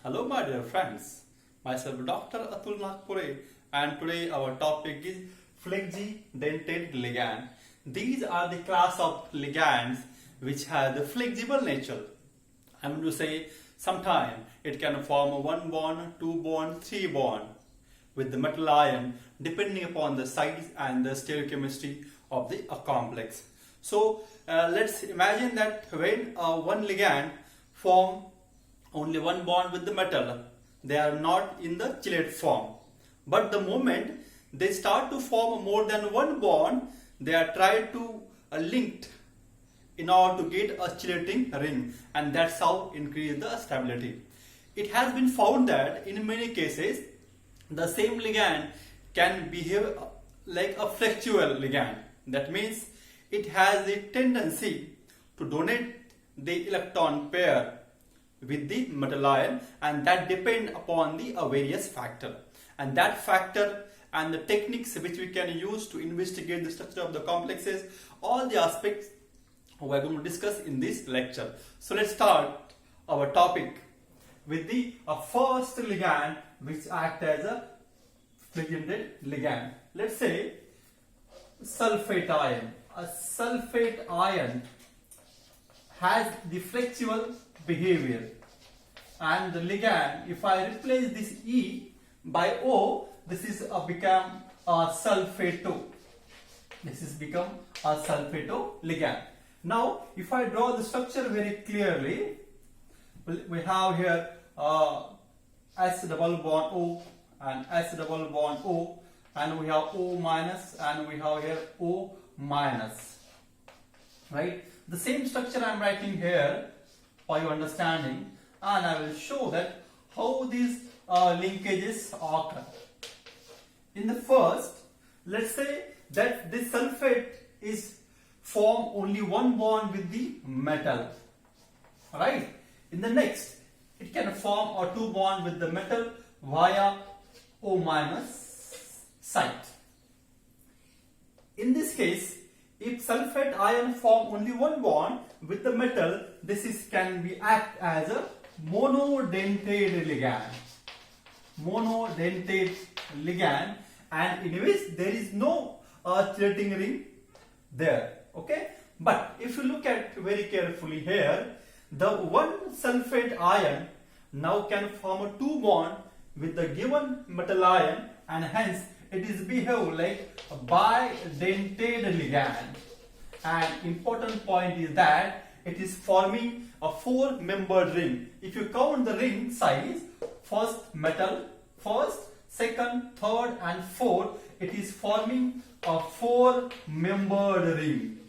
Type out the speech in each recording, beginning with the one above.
Hello my dear friends, myself Dr. Atul Nagpure and today our topic is Flexidentate Ligand. These are the class of ligands which have the flexible nature. I mean to say sometimes it can form one bond, two bond, three bond with the metal ion depending upon the size and the stereochemistry of the complex. So let's imagine that when one ligand form only one bond with the metal, they are not in the chelate form. But the moment they start to form more than one bond, they are tried to linked in order to get a chelating ring, and that's how increase the stability. It has been found that in many cases the same ligand can behave like a flexual ligand. That means it has the tendency to donate the electron pair with the metal ion, and that depend upon the various factor, and that factor and the techniques which we can use to investigate the structure of the complexes, all the aspects we are going to discuss in this lecture. So let's start our topic with the first ligand which act as a flexidentate ligand. Let's say sulfate ion. A sulfate ion has the flexible behavior, and the ligand, if I replace this E by O, this is become a Sulphato. This is become a Sulphato ligand. Now if I draw the structure very clearly, we have here S double bond O and S double bond O, and we have O minus, and we have here O minus, right? The same structure I am writing here for your understanding, and I will show that how these linkages occur. In the first, let's say that this sulfate is form only one bond with the metal, right? In the next, it can form a two bond with the metal via O minus site. In this case, if sulfate ion form only one bond with the metal, this is can be act as a monodentate ligand. Monodentate ligand, and in which there is no chelating ring there. Okay, but if you look at very carefully here, the one sulfate ion now can form a two bond with the given metal ion, and hence it is behave like a bidentate ligand. And important point is that it is forming a four-membered ring. If you count the ring size, first metal, first, second, third and fourth, it is forming a four-membered ring.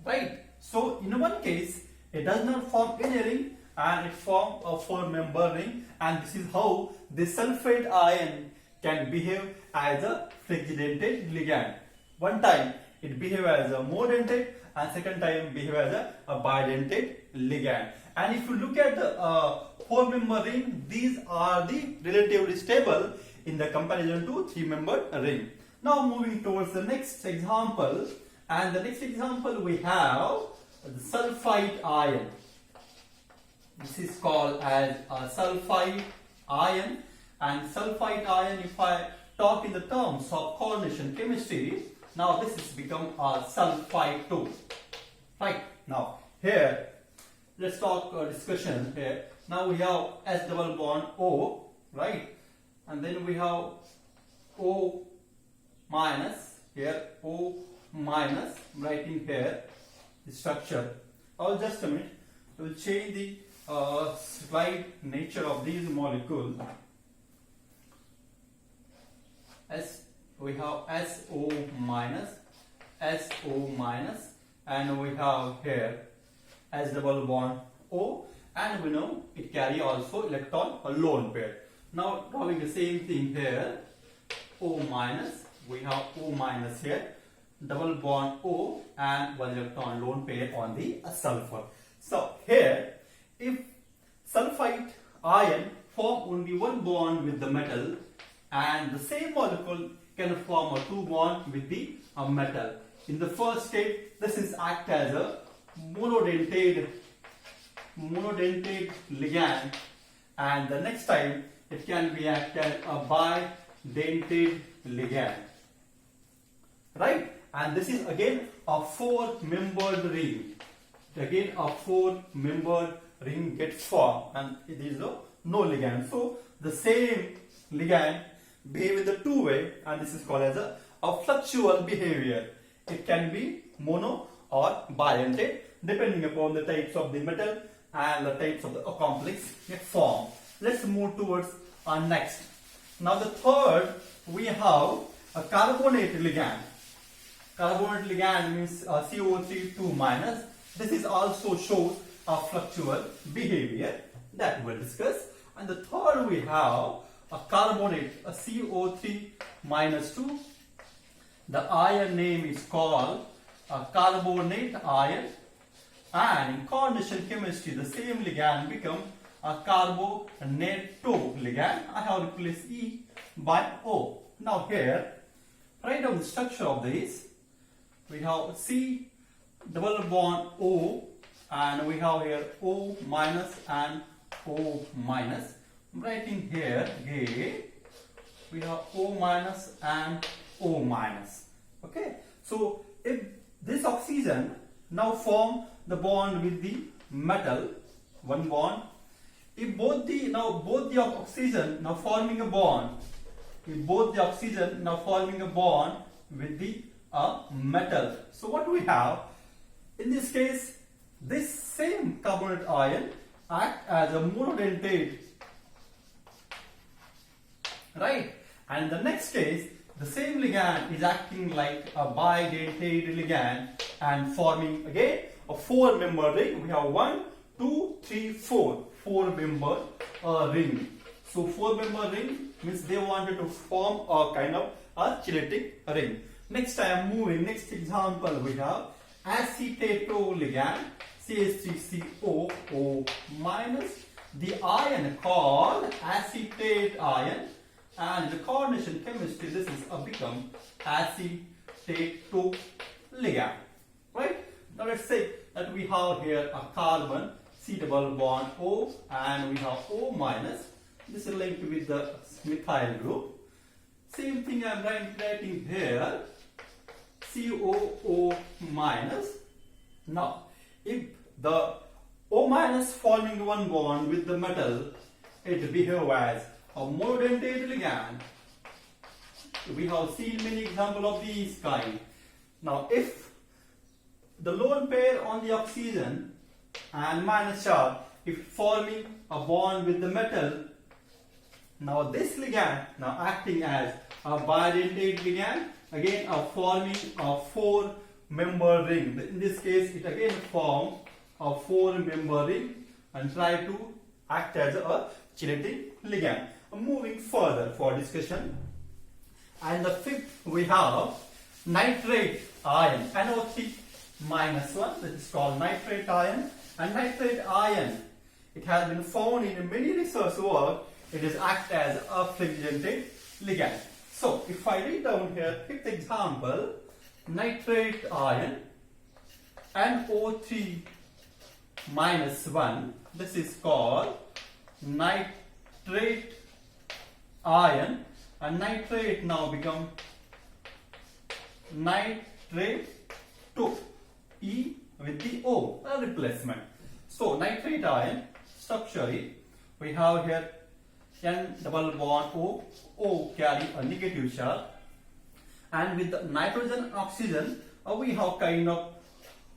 Right? So in one case, it does not form any ring and it forms a four-member ring, and this is how the sulfate ion can behave as a flexidentate ligand. One time it behave as a monodentate, and second time behave as a bidentate ligand. And if you look at the four-member ring, these are the relatively stable in the comparison to three-membered ring. Now moving towards the next example, and the next example we have the sulfite ion. This is called as a sulfite ion, and sulfite ion, if I talk in the terms of coordination chemistry, now this has become a Sulphito. Right, now here let's talk discussion here. Now we have S double bond O, right, and then we have O minus, here O minus, writing here the structure. Oh, just a minute, we will change the slide nature of these molecules. We have SO minus, and we have here S double bond O, and we know it carry also electron lone pair. Now drawing the same thing here, O minus, we have O minus here, double bond O, and one electron lone pair on the sulfur. So here, if sulfite ion form only one bond with the metal, and the same molecule can form a two bond with the metal. In the first state, this is act as a monodentate monodentate ligand, and the next time it can be act as a bidentate ligand, right? And this is again a 4-membered ring. Again a 4-membered ring gets formed, and it is a no ligand. So the same ligand behave in the two-way, and this is called as a fluctual behavior. It can be mono or bidentate depending upon the types of the metal and the types of the complex get formed. Let's move towards our next. Now the third, we have a carbonate ligand. Carbonate ligand means CO3 2 minus. This is also shows a fluctual behavior that we'll discuss. And the third, we have a carbonate, a CO3 minus 2. The ion name is called a carbonate ion, and in coordination chemistry the same ligand become a Carbonato ligand. I have replaced E by O. Now here, write down the structure of this. We have C double bond O, and we have here O minus and O minus. I'm writing here again, we have O minus and O minus. Okay, so if this oxygen now form the bond with the metal, one bond. If both the oxygen now forming a bond, if both the oxygen now forming a bond with the metal. So what we have in this case, this same carbonate ion act as a monodentate, right? And in the next case, the same ligand is acting like a bidentate ligand and forming again a 4-member ring. We have 1, 2, 3, 4. 4-member ring. So 4-member ring means they wanted to form a kind of a chelatic ring. Next I am moving. Next example we have Acetato ligand, CH3COO minus. The ion called acetate ion, and the coordination chemistry this is become Acetato ligand, right? Now let's say that we have here a carbon C double bond O, and we have O minus. This is linked with the methyl group. Same thing I am writing here, COO minus. Now if the O minus forming one bond with the metal, it behaves as a monodentate ligand. We have seen many examples of these kind. Now if the lone pair on the oxygen and minus charge, if forming a bond with the metal, now this ligand now acting as a bidentate ligand, again forming a 4-member ring. In this case it again forms a 4-member ring and try to act as a chelatic ligand. Moving further for discussion, and the fifth we have nitrate ion, NO3 minus 1, that is called nitrate ion. And nitrate ion, it has been found in many research work. It is act as a flexidentate ligand. So if I read down here, fifth example, nitrate ion, NO3 minus 1, this is called nitrate ion, and nitrate now become nitrate 2, E with the O, a replacement. So nitrate ion structure is, we have here N double bond O, O carry a negative charge, and with the nitrogen oxygen we have kind of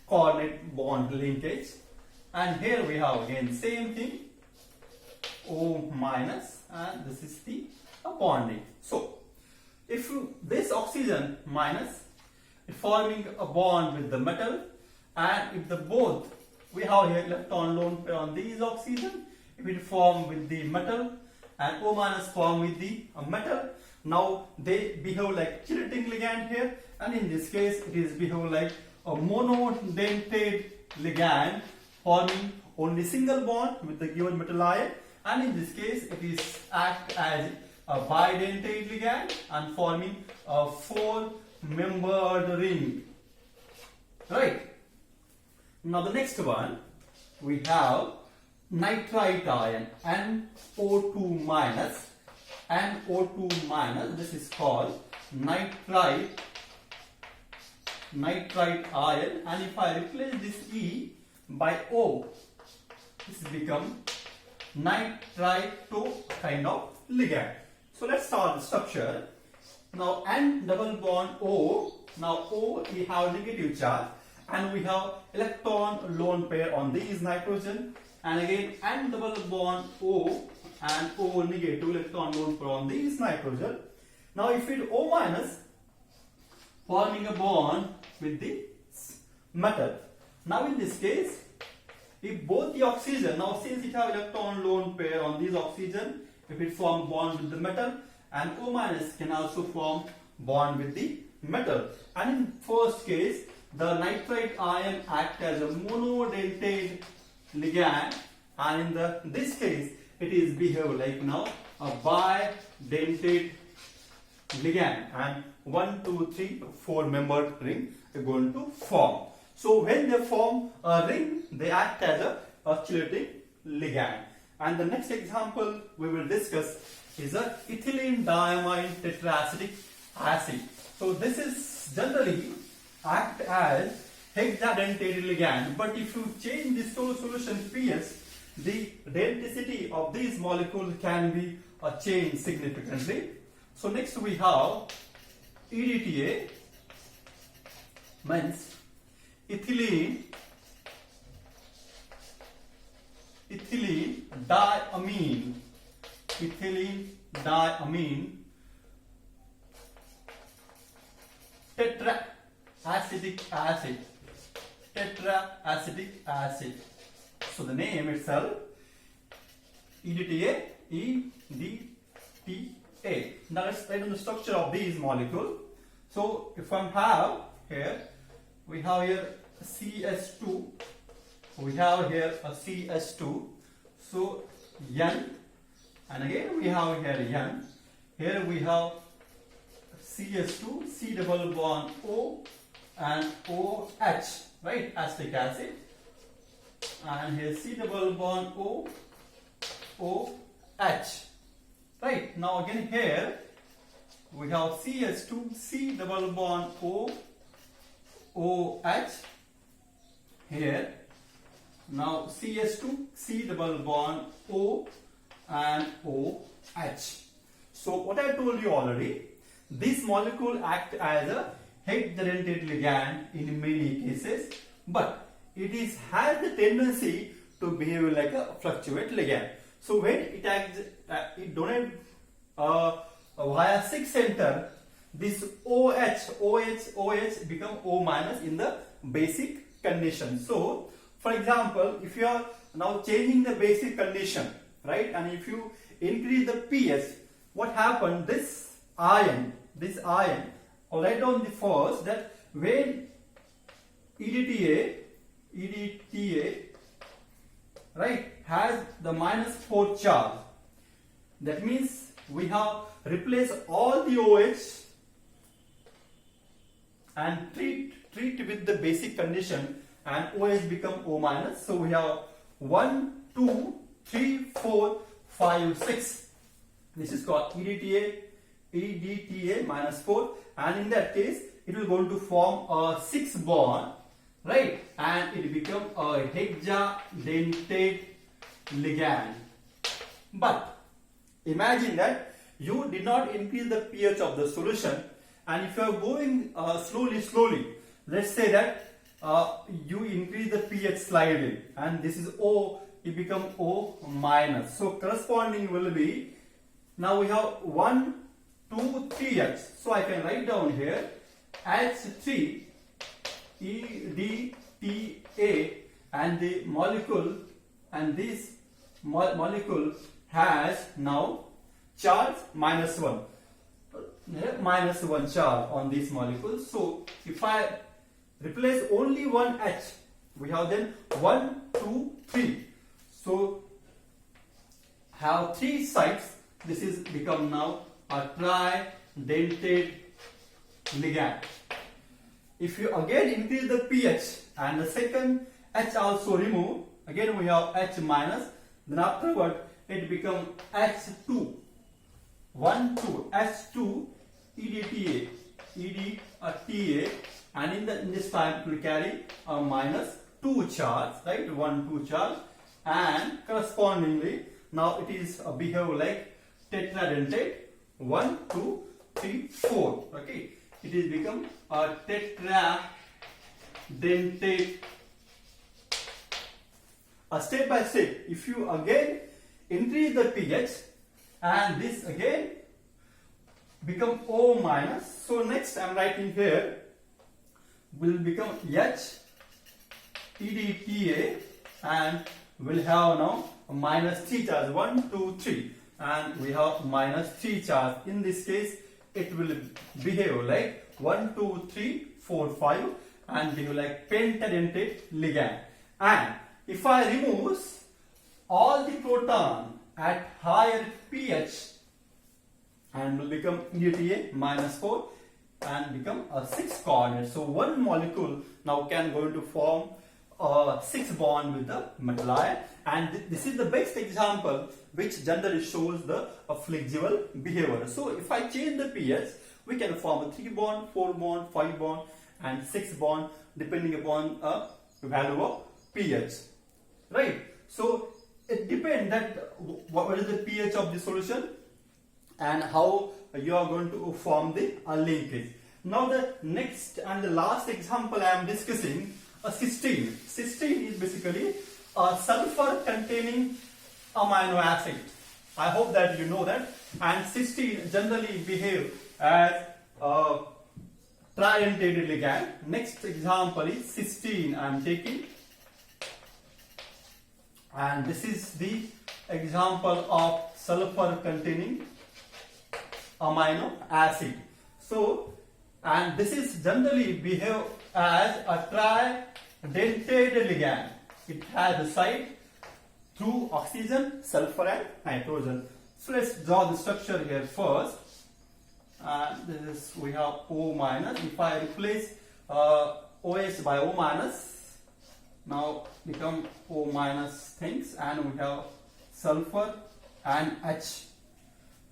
coordinate bond linkage, and here we have again same thing, O minus, and this is the bonding. So if this oxygen minus is forming a bond with the metal, and if the both we have here electron lone pair on these oxygen, if it form with the metal and O minus form with the metal, now they behave like chelatic ligand here, and in this case it is behave like a monodentate ligand forming only single bond with the given metal ion, and in this case it is act as a bidentate ligand and forming a 4-membered ring, right? Now the next one we have nitrite ion, NO2 minus, NO2 minus, this is called nitrite ion, and if I replace this E by O, this become nitrito kind of ligand. So let's start the structure. Now N double bond O, now O we have negative charge and we have electron lone pair on these nitrogen, and again N double bond O and O negative electron lone pair on these nitrogen. Now if it O minus forming a bond with the metal. Now in this case, if both the oxygen, now since it have electron lone pair on these oxygen, if it form bond with the metal, and O minus can also form bond with the metal. And in first case, the nitrite ion act as a monodentate ligand, and in this case, it is behave like now a bidentate ligand, and 1, 2, 3, 4 membered ring are going to form. So when they form a ring, they act as a oscillating ligand. And the next example we will discuss is a ethylene diamine tetraacetic acid. So this is generally act as hexadentate ligand, but if you change the solution pH, the denticity of these molecules can be changed significantly. So next we have EDTA, means ethylene diamine tetraacetic acid. So the name itself, EDTA. Now let's write on the structure of these molecules. So if I have here, we have here CS2, we have here a CS2, so N, and again we have here N, here we have CS2, C double bond O and OH, right, acetic acid, and here C double bond O, OH, right. Now again here we have CS2, C double bond O, OH, here now CS2, C double bond O and OH. So what I told you already, this molecule act as a hexadentate ligand in many cases, but it has the tendency to behave like a fluctuate ligand. So when it acts, it donate via 6 center, this OH become O minus in the basic condition. So for example, if you are now changing the basic condition, right, and if you increase the pH, what happened? This ion, I'll write down the first that when EDTA, right, has the -4 charge, that means we have replaced all the OH and treat with the basic condition, and OH become O minus. So we have 1, 2, 3, 4, 5, 6. This is called EDTA -4, and in that case it will going to form a 6 bond, right, and it become a hexadentate ligand. But imagine that you did not increase the pH of the solution, and if you are going slowly, let's say that you increase the pH slightly, and this is O, it become O minus. So corresponding will be, now we have 1, 2, 3H. So I can write down here H3 EDTA, and the molecule, and this molecule has now charge -1. -1 charge on this molecule. So if I replace only one H, we have then 1, 2, 3. So have 3 sites. This is become now a tridentate ligand. If you again increase the pH and the second H also remove, again we have H minus, then afterward it become H2, 1, 2, H2 EDTA, EDTA, and in this time it will carry a -2 charge, right? 1, 2 charge, and correspondingly now it is behave like tetradentate 1, 2, 3, 4. Okay, it is become a tetradentate. Step by step, if you again increase the pH, and this again become O minus. So next I am writing here will become H EDTA, and will have now a -3 charge, 1, 2, 3, and we have -3 charge. In this case it will behave like 1, 2, 3, 4, 5, and behave like pentadentate ligand. And if I remove all the proton at higher pH, and will become EDTA -4 and become a 6 coordinate. So one molecule now can going to form a 6 bond with the metal ion, and this is the best example which generally shows the flexible behavior. So if I change the pH, we can form a 3 bond, 4 bond, 5 bond, and 6 bond depending upon a value of pH, right? So it depends that what is the pH of the solution and how you are going to form the linkage. Now the next and the last example I am discussing a cysteine. Cysteine is basically a sulfur containing amino acid. I hope that you know that. And cysteine generally behave as a tridentate ligand. Next example is cysteine I am taking. And this is the example of sulfur containing amino acid. So, and this is generally behave as a tridentate ligand. It has a site through oxygen, sulfur, and nitrogen. So let's draw the structure here first. And this is, we have O minus. If I replace OH by O minus, now become O minus things, and we have sulfur and H,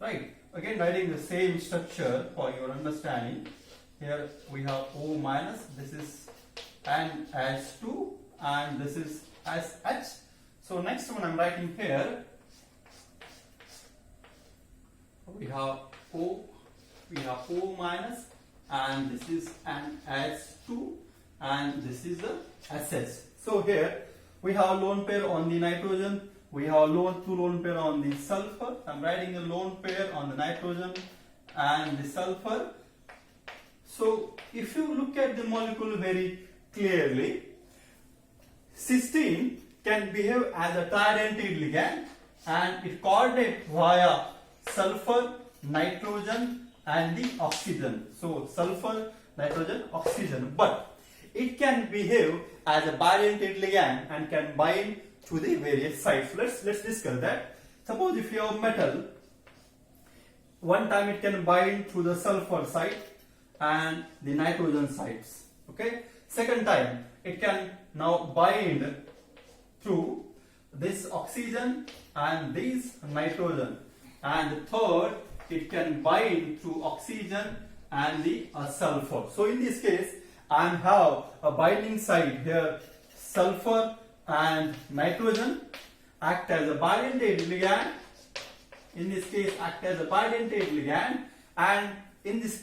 right? Again writing the same structure for your understanding. Here we have O minus, this is NH2, and this is SH. So next one I'm writing here, we have O minus, and this is NH2, and this is the SS. So here we have lone pair on the nitrogen, we have two lone pair on the sulfur. I'm writing a lone pair on the nitrogen and the sulfur. So if you look at the molecule very clearly, cysteine can behave as a tridentate ligand, and it coordinates via sulfur, nitrogen, and the oxygen. So sulfur, nitrogen, oxygen. But it can behave as a bidentate ligand and can bind to the various sites. Let's discuss that. Suppose if you have metal, one time it can bind to the sulfur site and the nitrogen sites. Okay. Second time it can now bind through this oxygen and this nitrogen. And third, it can bind through oxygen and the sulfur. So in this case, I have a binding site here, sulfur and nitrogen act as a bidentate ligand. In this case, act as a bidentate ligand, and in this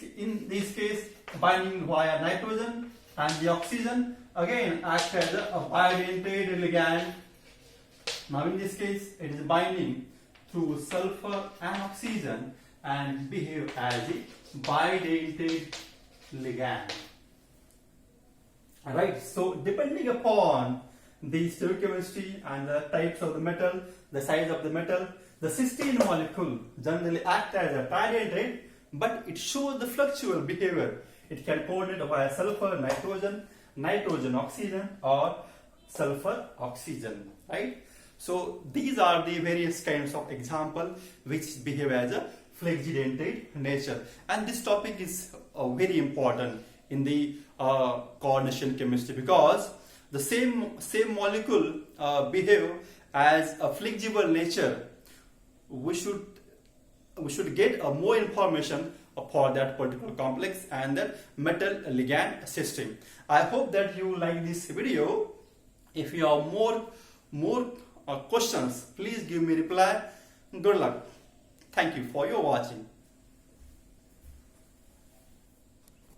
case, binding via nitrogen, and the oxygen again act as a bidentate ligand. Now in this case, it is binding through sulfur and oxygen and behave as a bidentate ligand. Alright, so depending upon the stoichiometry and the types of the metal, the size of the metal, the cysteine molecule generally acts as a tridentate, but it shows the fluctual behavior. It can coordinate via sulfur, nitrogen, nitrogen, oxygen, or sulfur, oxygen, right? So these are the various kinds of example which behave as a flexidentate nature, and this topic is very important in the coordination chemistry, because the same molecule behave as a flexible nature, we should get more information for that particular complex and that metal ligand system. I hope that you like this video. If you have more questions, please give me reply. Good luck. Thank you for your watching.